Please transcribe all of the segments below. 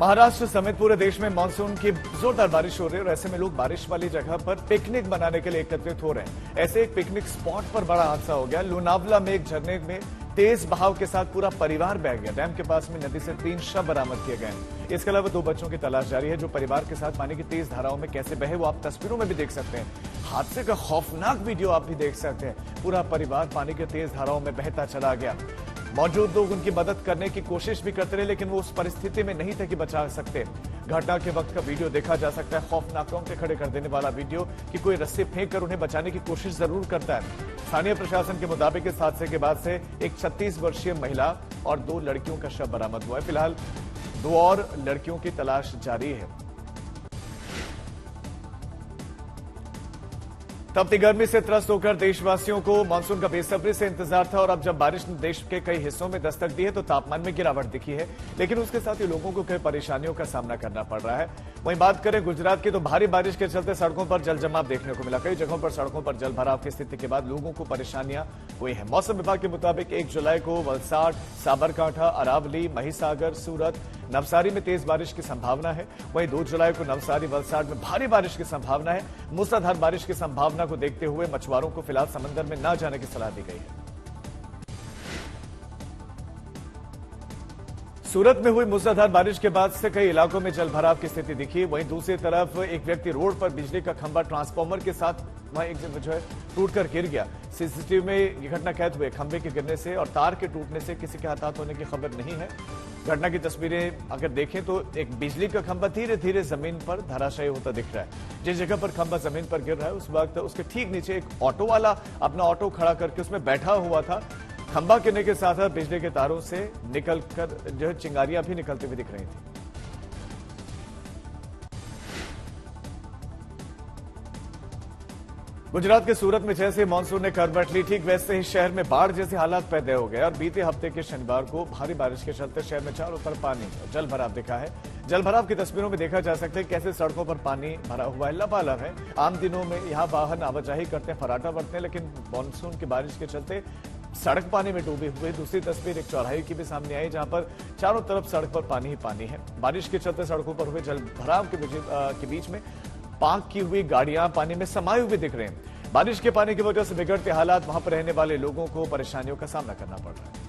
महाराष्ट्र समेत पूरे देश में मानसून की जोरदार बारिश हो रही है और ऐसे में लोग बारिश वाली जगह पर पिकनिक बनाने के लिए एकत्रित हो रहे हैं। ऐसे एक पिकनिक स्पॉट पर बड़ा हादसा हो गया। लोनावला में एक झरने में तेज बहाव के साथ पूरा परिवार बह गया। डैम के पास में नदी से 3 शव बरामद किए गए। इसके अलावा 2 बच्चों की तलाश जारी है जो परिवार के साथ पानी की तेज धाराओं में कैसे बहे वो आप तस्वीरों में भी देख सकते हैं। हादसे का खौफनाक वीडियो आप भी देख सकते हैं। पूरा परिवार पानी की तेज धाराओं में बहता चला गया। मौजूद लोग उनकी मदद करने की कोशिश भी करते रहे लेकिन वो उस परिस्थिति में नहीं थे कि बचा सकते। घटना के वक्त का वीडियो देखा जा सकता है। खौफनाक रोंगटे खड़े कर देने वाला वीडियो कि कोई रस्सी फेंक कर उन्हें बचाने की कोशिश जरूर करता है। स्थानीय प्रशासन के मुताबिक इस हादसे के बाद से एक 36 वर्षीय महिला और 2 लड़कियों का शव बरामद हुआ है। फिलहाल 2 और लड़कियों की तलाश जारी है। तपती गर्मी से त्रस्त होकर देशवासियों को मानसून का बेसब्री से इंतजार था और अब जब बारिश ने देश के कई हिस्सों में दस्तक दी है तो तापमान में गिरावट दिखी है, लेकिन उसके साथ ही लोगों को कई परेशानियों का सामना करना पड़ रहा है। वहीं बात करें गुजरात की तो भारी बारिश के चलते सड़कों पर जल जमाव देखने को मिला। कई जगहों पर सड़कों पर जल भराव की स्थिति के बाद लोगों को परेशानियां हुई है। मौसम विभाग के मुताबिक 1 जुलाई को वलसाड, साबरकांठा, अरावली, महिसागर, सूरत, नवसारी में तेज बारिश की संभावना है। वहीं 2 जुलाई को नवसारी, वलसाड में भारी बारिश की संभावना है। मूसलाधार बारिश की संभावना को देखते हुए मछुआरों को फिलहाल समंदर में न जाने की सलाह दी गई है। सूरत में हुई मूसलाधार बारिश के बाद से कई इलाकों में जलभराव की स्थिति दिखी। वहीं दूसरी तरफ एक व्यक्ति रोड पर बिजली का खंभा ट्रांसफार्मर के साथ वहां एक जगह जो है टूटकर गिर गया। सीसीटीवी में यह घटना कैद हुई। खंभे के गिरने से और तार के टूटने से किसी के हताहत होने की खबर नहीं है। घटना की तस्वीरें अगर देखें तो एक बिजली का खंभा धीरे धीरे जमीन पर धराशायी होता दिख रहा है। जिस जगह पर खंभा जमीन पर गिर रहा है उस वक्त उसके ठीक नीचे एक ऑटो वाला अपना ऑटो खड़ा करके उसमें बैठा हुआ था। खंभा गिरने के साथ बिजली के तारों से निकलकर जो है चिंगारियां भी निकलती हुई दिख रही थी। गुजरात के सूरत में जैसे मानसून ने करवट ली, ठीक वैसे ही शहर में बाढ़ जैसे हालात पैदा हो गए और बीते हफ्ते के शनिवार को भारी बारिश के चलते शहर में चारों तरफ पानी और जल भराव दिखा है। जल भराव की तस्वीरों में देखा जा सकता है कैसे सड़कों पर पानी भरा हुआ है, लबालब है। आम दिनों में यहां वाहन आवाजाही करते हैं, फर्राटा बढ़ते हैं, लेकिन मानसून की बारिश के चलते सड़क पानी में डूबी हुई। दूसरी तस्वीर एक चौराहे की भी सामने आई जहां पर चारों तरफ सड़क पर पानी ही पानी है। बारिश के चलते सड़कों पर हुए जल भराव के बीच में पार्क की हुई गाड़ियां पानी में समाये हुए दिख रहे हैं। बारिश के पानी की वजह से बिगड़ते हालात वहां पर रहने वाले लोगों को परेशानियों का सामना करना पड़ रहा है।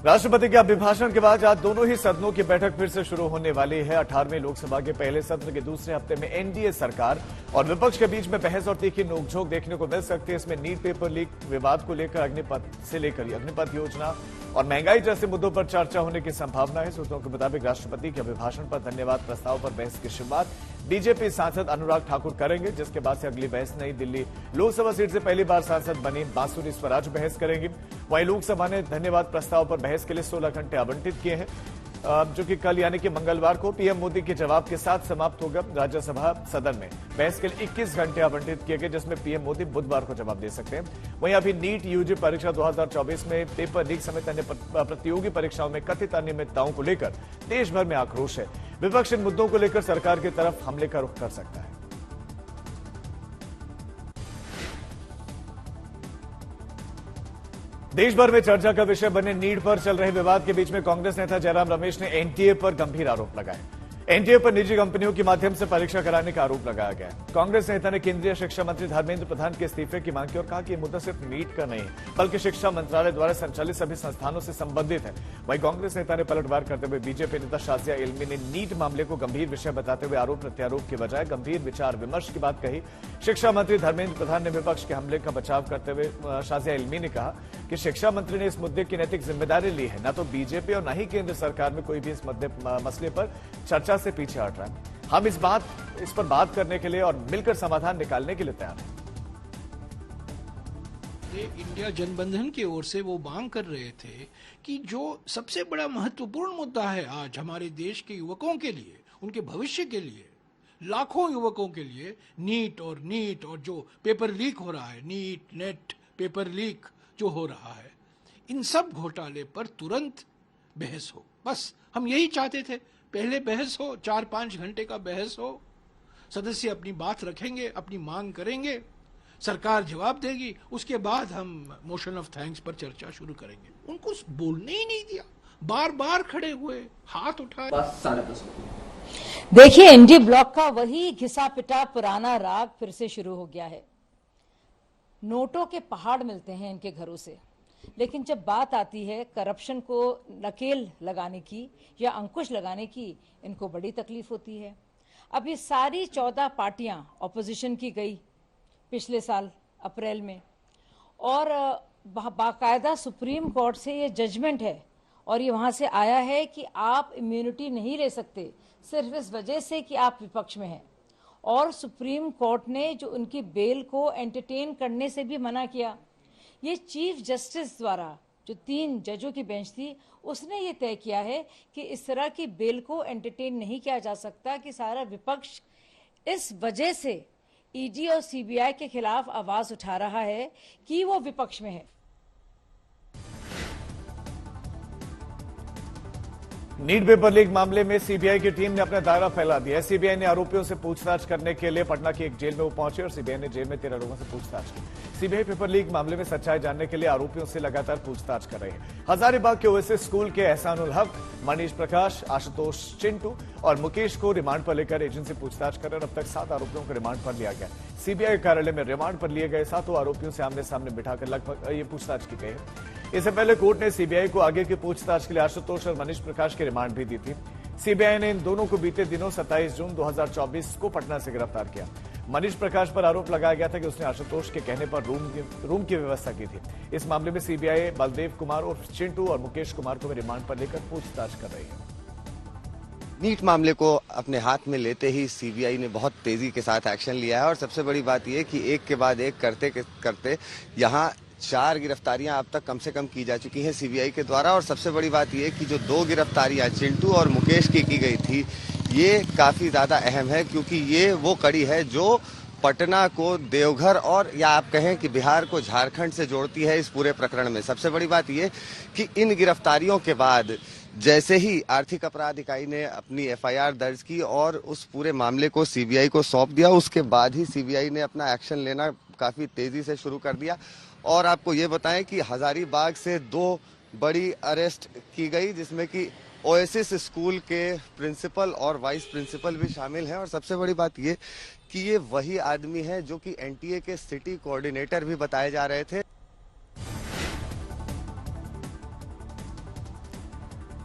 राष्ट्रपति के अभिभाषण के बाद आज दोनों ही सदनों की बैठक फिर से शुरू होने वाली है। 18वें लोकसभा के पहले सत्र के दूसरे हफ्ते में एनडीए सरकार और विपक्ष के बीच में बहस और तीखी नोकझोंक देखने को मिल सकती है। इसमें नीट पेपर लीक विवाद को लेकर अग्निपथ योजना और महंगाई जैसे मुद्दों पर चर्चा होने की संभावना है। सूत्रों के मुताबिक राष्ट्रपति के अभिभाषण पर धन्यवाद प्रस्ताव पर बहस की शुरुआत बीजेपी सांसद अनुराग ठाकुर करेंगे, जिसके बाद से अगली बहस नई दिल्ली लोकसभा सीट से पहली बार सांसद बनी बांसुरी स्वराज बहस करेंगी। वहीं लोकसभा ने धन्यवाद प्रस्ताव पर बहस के लिए 16 घंटे आवंटित किए हैं, जो कि कल यानी कि मंगलवार को पीएम मोदी के जवाब के साथ समाप्त होगा। राज्यसभा सदन में बहस के लिए 21 घंटे आवंटित किए गए, जिसमें पीएम मोदी बुधवार को जवाब दे सकते हैं। वहीं अभी नीट यूजी परीक्षा 2024 में पेपर लीक समेत अन्य प्रतियोगी परीक्षाओं में कथित अनियमितताओं को लेकर देश भर में आक्रोश है। विपक्ष इन मुद्दों को लेकर सरकार की तरफ हमले का रुख कर सकता है। देश भर में चर्चा का विषय बने नीट पर चल रहे विवाद के बीच में कांग्रेस नेता जयराम रमेश ने एनटीए पर गंभीर आरोप लगाए। एनटीए पर निजी कंपनियों के माध्यम से परीक्षा कराने का आरोप लगाया गया। कांग्रेस नेता ने केंद्रीय शिक्षा मंत्री धर्मेंद्र प्रधान के इस्तीफे की मांग की और कहा कि यह मुद्दा सिर्फ नीट का नहीं बल्कि शिक्षा मंत्रालय द्वारा संचालित सभी संस्थानों से संबंधित है। वहीं कांग्रेस नेता ने पलटवार करते हुए बीजेपी नेता शाजिया इल्मी ने नीट मामले को गंभीर विषय बताते हुए आरोप प्रत्यारोप के बजाय गंभीर विचार विमर्श की बात कही। शिक्षा मंत्री धर्मेंद्र प्रधान ने विपक्ष के हमले का बचाव करते हुए शाजिया इल्मी ने कहा कि शिक्षा मंत्री ने इस मुद्दे की नैतिक जिम्मेदारी ली है। न तो बीजेपी और न ही केंद्र सरकार में कोई भी इस मसले पर चर्चा से पीछे हट रहा है। हम इस पर बात करने के लिए और मिलकर समाधान निकालने के लिए तैयार हैं। इंडिया जनबंधन की ओर से वो मांग कर रहे थे कि जो सबसे बड़ा महत्वपूर्ण मुद्दा है आज हमारे देश के युवकों के लिए, उनके भविष्य के लिए, लाखों युवकों के लिए नीट और जो पेपर लीक हो रहा है, नीट नेट पेपर लीक जो हो रहा है, इन सब घोटाले पर तुरंत बहस हो। बस हम यही चाहते थे। पहले बहस हो, 4-5 घंटे का बहस हो, सदस्य अपनी बात रखेंगे, अपनी मांग करेंगे, सरकार जवाब देगी, उसके बाद हम मोशन ऑफ थैंक्स पर चर्चा शुरू करेंगे। उनको बोलने ही नहीं दिया, बार बार खड़े हुए, हाथ उठाए। देखिए, एनडी ब्लॉक का वही घिसा पिटा पुराना राग फिर से शुरू हो गया है। नोटों के पहाड़ मिलते हैं इनके घरों से, लेकिन जब बात आती है करप्शन को नकेल लगाने की या अंकुश लगाने की, इनको बड़ी तकलीफ होती है। अब ये सारी 14 पार्टियां ऑपोजिशन की गई पिछले साल अप्रैल में, और बाकायदा सुप्रीम कोर्ट से ये जजमेंट है और ये वहां से आया है कि आप इम्यूनिटी नहीं ले सकते सिर्फ इस वजह से कि आप विपक्ष में हैं। और सुप्रीम कोर्ट ने जो उनकी बेल को एंटरटेन करने से भी मना किया। ये चीफ जस्टिस द्वारा जो 3 जजों की बेंच थी, उसने ये तय किया है कि इस तरह की बेल को एंटरटेन नहीं किया जा सकता कि सारा विपक्ष इस वजह से ईडी और सीबीआई के खिलाफ आवाज उठा रहा है कि वो विपक्ष में है। नीट पेपर लीक मामले में सीबीआई की टीम ने अपना दायरा फैला दिया है। सीबीआई ने आरोपियों से पूछताछ करने के लिए पटना की एक जेल में वो पहुंचे और सीबीआई ने जेल में 13 लोगों से पूछताछ की। सीबीआई पेपर लीक मामले में सच्चाई जानने के लिए आरोपियों से लगातार पूछताछ कर रही है। हजारीबाग के ओएसिस स्कूल के एहसानुल हक, मनीष प्रकाश, आशुतोष चिंटू और मुकेश को रिमांड पर लेकर एजेंसी पूछताछ कर रहे हैं। अब तक 7 आरोपियों को रिमांड पर लिया गया। सीबीआई कार्यालय में रिमांड पर लिए गए 7 आरोपियों से आमने सामने बिठाकर लगभग ये पूछताछ की गई है। इससे पहले कोर्ट ने सीबीआई को आगे की पूछताछ के लिए आशुतोष और मनीष प्रकाश की रिमांड भी दी थी। सीबीआई ने इन दोनों को बीते दिनों 27 जून 2024 को पटना से गिरफ्तार किया। मनीष प्रकाश पर आरोप लगाया गया था कि उसने आशुतोष के कहने पर रूम की व्यवस्था की थी। इस मामले में सीबीआई बलदेव कुमार और चिंटू और मुकेश कुमार को भी रिमांड पर लेकर पूछताछ कर रही है। नीट मामले को अपने हाथ में लेते ही सीबीआई ने बहुत तेजी के साथ एक्शन लिया है और सबसे बड़ी बात यह कि एक के बाद एक करते यहाँ 4 गिरफ्तारियां अब तक कम से कम की जा चुकी हैं सीबीआई के द्वारा। और सबसे बड़ी बात यह कि जो 2 गिरफ्तारियां चिंटू और मुकेश की गई थी, ये काफी ज्यादा अहम है क्योंकि ये वो कड़ी है जो पटना को देवघर और या आप कहें कि बिहार को झारखंड से जोड़ती है इस पूरे प्रकरण में। सबसे बड़ी बात यह कि इन गिरफ्तारियों के बाद जैसे ही आर्थिक अपराध इकाई ने अपनी एफआईआर दर्ज की और उस पूरे मामले को सीबीआई को सौंप दिया, उसके बाद ही सीबीआई ने अपना एक्शन लेना काफी तेजी से शुरू कर दिया। और आपको ये बताएं कि हजारीबाग से 2 बड़ी अरेस्ट की गई, जिसमें कि ओएसिस स्कूल के प्रिंसिपल और वाइस प्रिंसिपल भी शामिल हैं। और सबसे बड़ी बात ये कि ये वही आदमी है जो कि एनटीए के सिटी कोऑर्डिनेटर भी बताए जा रहे थे।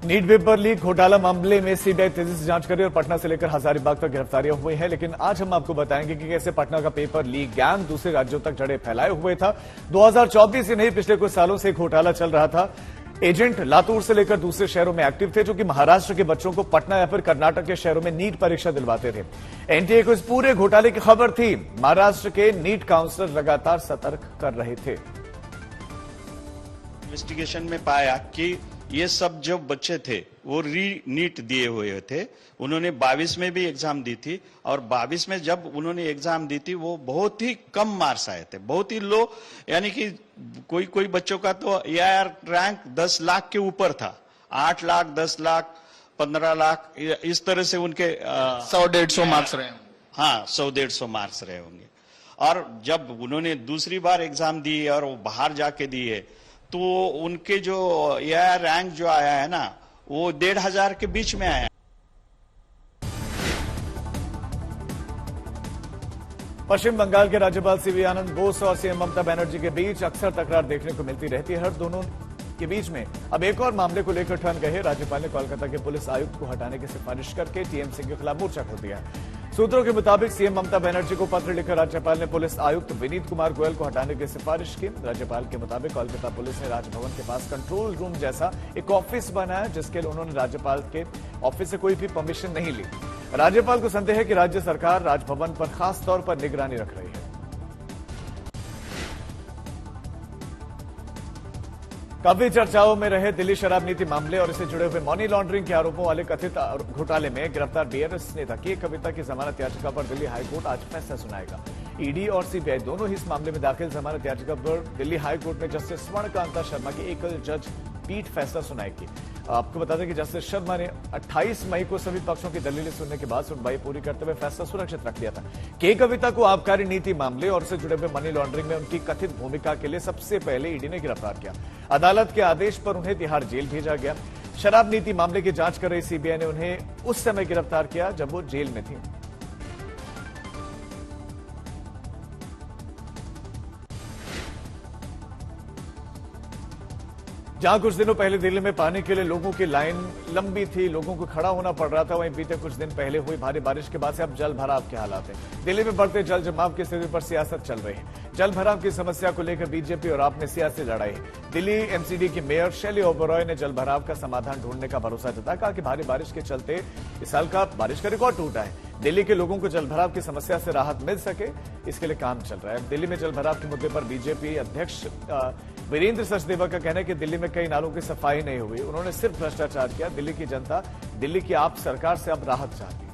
नीट पेपर लीक घोटाला मामले में सीबीआई तेजी से जांच कर रही है और पटना से लेकर हजारीबाग तक गिरफ्तारियां हुई हैं। लेकिन आज हम आपको बताएंगे कि कैसे पटना का पेपर लीक गैंग दूसरे राज्यों तक जड़ें फैलाए हुए था। 2024 ही नहीं, पिछले कुछ सालों से घोटाला चल रहा था। एजेंट लातूर से लेकर दूसरे शहरों में एक्टिव थे, जो कि महाराष्ट्र के बच्चों को पटना या फिर कर्नाटक के शहरों में नीट परीक्षा दिलवाते थे। एनटीए को इस पूरे घोटाले की खबर थी। महाराष्ट्र के नीट काउंसलर लगातार सतर्क कर रहे थे। इन्वेस्टिगेशन में पाया कि ये सब जो बच्चे थे वो नीट दिए हुए थे। उन्होंने 22 में भी एग्जाम दी थी और 22 में जब उन्होंने एग्जाम दी थी वो बहुत ही कम मार्क्स आए थे, बहुत ही लो, यानी कि कोई बच्चों का तो एआईआर रैंक 10 लाख के ऊपर था। 8 लाख, 10 लाख, 15 लाख, इस तरह से उनके 100-150 मार्क्स रहे। हाँ, 100-150 मार्क्स रहे होंगे। और जब उन्होंने दूसरी बार एग्जाम दी और वो बाहर जाके दिए तो उनके जो एआईआर रैंक जो आया है ना, वो 1,500 के बीच में आया। पश्चिम बंगाल के राज्यपाल सीवी आनंद बोस और सीएम ममता बनर्जी के बीच अक्सर तकरार देखने को मिलती रहती है। हर दोनों के बीच में अब एक और मामले को लेकर ठन गए। राज्यपाल ने कोलकाता के पुलिस आयुक्त को हटाने की सिफारिश करके टीएमसी के खिलाफ मोर्चा खोल दिया। सूत्रों के मुताबिक सीएम ममता बनर्जी को पत्र लिखकर राज्यपाल ने पुलिस आयुक्त विनीत कुमार गोयल को हटाने की सिफारिश की। राज्यपाल के मुताबिक कोलकाता पुलिस ने राजभवन के पास कंट्रोल रूम जैसा एक ऑफिस बनाया, जिसके लिए उन्होंने राज्यपाल के ऑफिस से कोई भी परमिशन नहीं ली। राज्यपाल को संदेह है कि राज्य सरकार राजभवन पर खास तौर पर निगरानी रख रही है। काफी चर्चाओं में रहे दिल्ली शराब नीति मामले और इससे जुड़े हुए मनी लॉन्ड्रिंग के आरोपों वाले कथित घोटाले में गिरफ्तार बीआरएस नेता के कविता की जमानत याचिका पर दिल्ली हाईकोर्ट आज फैसला सुनाएगा। ईडी और सीबीआई दोनों ही इस मामले में दाखिल जमानत याचिका पर दिल्ली हाईकोर्ट में जस्टिस स्वर्णकांता शर्मा की एकल जज पीठ फैसला सुनाएगी। आपको बता दें कि जस्टिस शर्मा ने 28 मई को सभी पक्षों की दलीलें सुनने के बाद सुनवाई पूरी करते हुए फैसला सुरक्षित रख लिया था। के कविता को आबकारी नीति मामले और से जुड़े हुए मनी लॉन्ड्रिंग में उनकी कथित भूमिका के लिए सबसे पहले ईडी ने गिरफ्तार किया। अदालत के आदेश पर उन्हें तिहाड़ जेल भेजा गया। शराब नीति मामले की जांच कर रही सीबीआई ने उन्हें उस समय गिरफ्तार किया जब वो जेल में थी। जहां कुछ दिनों पहले दिल्ली में पानी के लिए लोगों की लाइन लंबी थी, लोगों को खड़ा होना पड़ रहा था, वहीं बीते कुछ दिन पहले हुई भारी बारिश के बाद से अब जल भराव के हालात हैं। दिल्ली में बढ़ते जल जमाव की स्थिति पर सियासत चल रही है। जल भराव की समस्या को लेकर बीजेपी और आप में सियासी लड़ाई है। दिल्ली एमसीडी की मेयर शैली ओबरॉय ने जल भराव का समाधान ढूंढने का भरोसा जताया। कहा कि भारी बारिश के चलते इस साल का बारिश का रिकॉर्ड टूटा है। दिल्ली के लोगों को जल भराव की समस्या से राहत मिल सके, इसके लिए काम चल रहा है। दिल्ली में जल भराव के मुद्दे पर बीजेपी अध्यक्ष वीरेंद्र सचदेवा का कहना है कि दिल्ली में कई नालों की सफाई नहीं हुई, उन्होंने सिर्फ भ्रष्टाचार किया। दिल्ली की जनता दिल्ली की आप सरकार से अब राहत चाहती है।